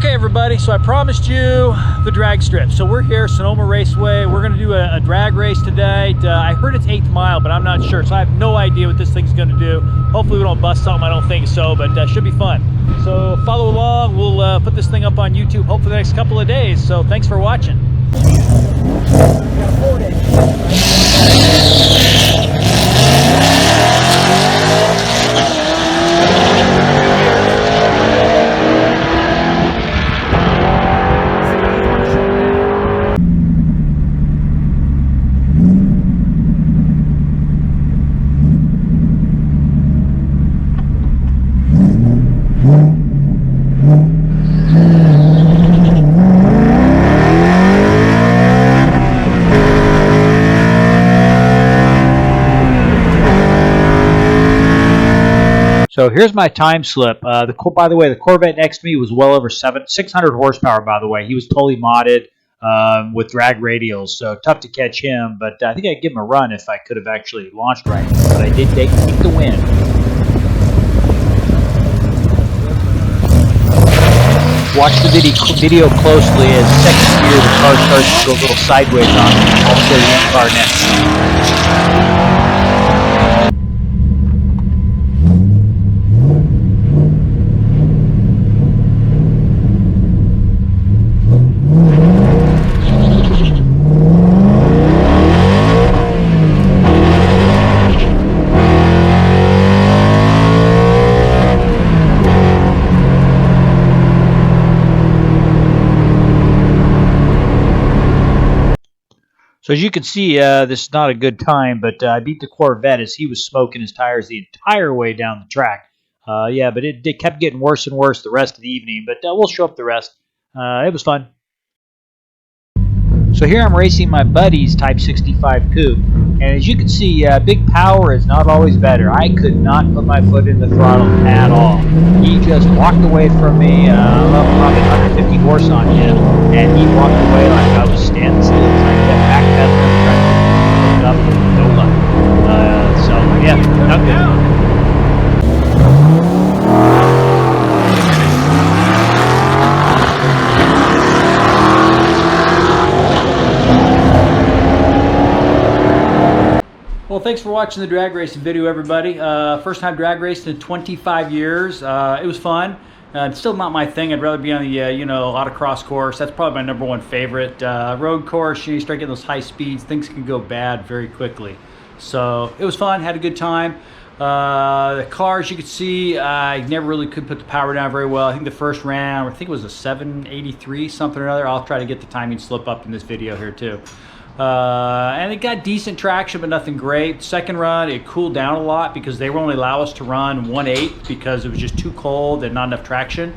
Okay everybody, so I promised you the drag strip. So we're here, Sonoma Raceway. We're gonna do a drag race today. I heard it's 8th mile, but I'm not sure. So I have no idea what this thing's gonna do. Hopefully we don't bust something, I don't think so, but should be fun. So follow along, we'll put this thing up on YouTube hopefully the next couple of days. So thanks for watching. So here's my time slip. By the way, the Corvette next to me was well over 600 horsepower, by the way. He was totally modded with drag radials, so tough to catch him. But I think I'd give him a run if I could have actually launched right. But I did take the win. Watch the video closely as second gear the car starts to go a little sideways on me. I'll show you the car next. So as you can see, this is not a good time, but I beat the Corvette as he was smoking his tires the entire way down the track. Yeah, but it kept getting worse and worse the rest of the evening, but we'll show up the rest. It was fun. So here I'm racing my buddy's Type 65 coupe, and as you can see, big power is not always better. I could not put my foot in the throttle at all. He just walked away from me. I left probably 150 horse on him, and he walked away like I was standing still. So I kept backpedaling, trying to pick it up, with no luck. So yeah, not good. Well, thanks for watching the drag racing video, everybody. First time drag racing in 25 years. It was fun. It's still not my thing. I'd rather be on the, autocross course. That's probably my #1 favorite. Road course, you start getting those high speeds, things can go bad very quickly. So it was fun, had a good time. The cars, you could see, I never really could put the power down very well. I think the first round, I think it was a 783 something or other. I'll try to get the timing slip up in this video here too. And it got decent traction, but nothing great. Second run, it cooled down a lot because they won't allow us to run 1.8 because it was just too cold and not enough traction.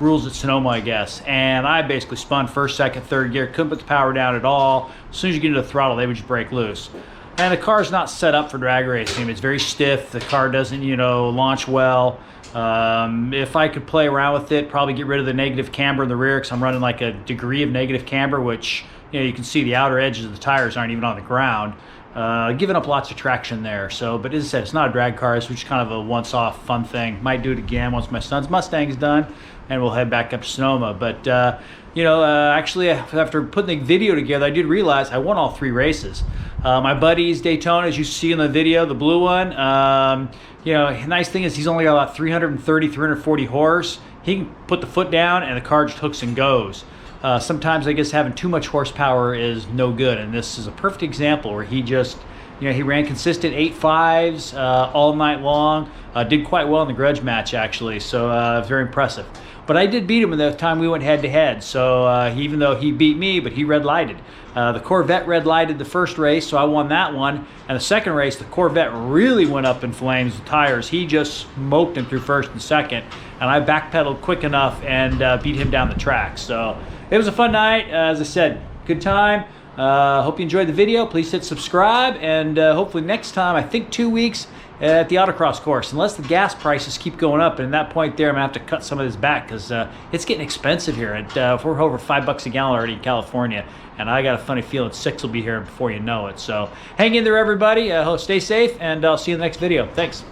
Rules at Sonoma, I guess. And I basically spun first, second, third gear, couldn't put the power down at all. As soon as you get into the throttle, they would just break loose. And the car's not set up for drag racing. It's very stiff. The car doesn't, launch well. If I could play around with it, probably get rid of the negative camber in the rear because I'm running like a degree of negative camber, which you can see the outer edges of the tires aren't even on the ground. Giving up lots of traction there. So, but as I said, it's not a drag car. It's just kind of a once-off fun thing. Might do it again once my son's Mustang's done, and we'll head back up to Sonoma. But actually, after putting the video together, I did realize I won all 3 races. My buddy's Daytona, as you see in the video, the blue one. Nice thing is he's only got about 330, 340 horse. He can put the foot down, and the car just hooks and goes. Sometimes I guess having too much horsepower is no good, and this is a perfect example where he just, he ran consistent 8.5s all night long. Did quite well in the grudge match actually, so very impressive. But I did beat him the time we went head to head, so even though he beat me, but he red lighted. The Corvette red lighted the first race, so I won that one. And the second race, the Corvette really went up in flames with tires. He just smoked him through first and second, and I backpedaled quick enough and beat him down the track. So it was a fun night. As I said, good time. Hope you enjoyed the video. Please hit subscribe, and hopefully next time, I think 2 weeks, at the autocross course, unless the gas prices keep going up. And at that point there, I'm gonna have to cut some of this back because it's getting expensive here. We're over $5 a gallon already in California, and I got a funny feeling 6 will be here before you know it. So hang in there, everybody. Stay safe, and I'll see you in the next video. Thanks.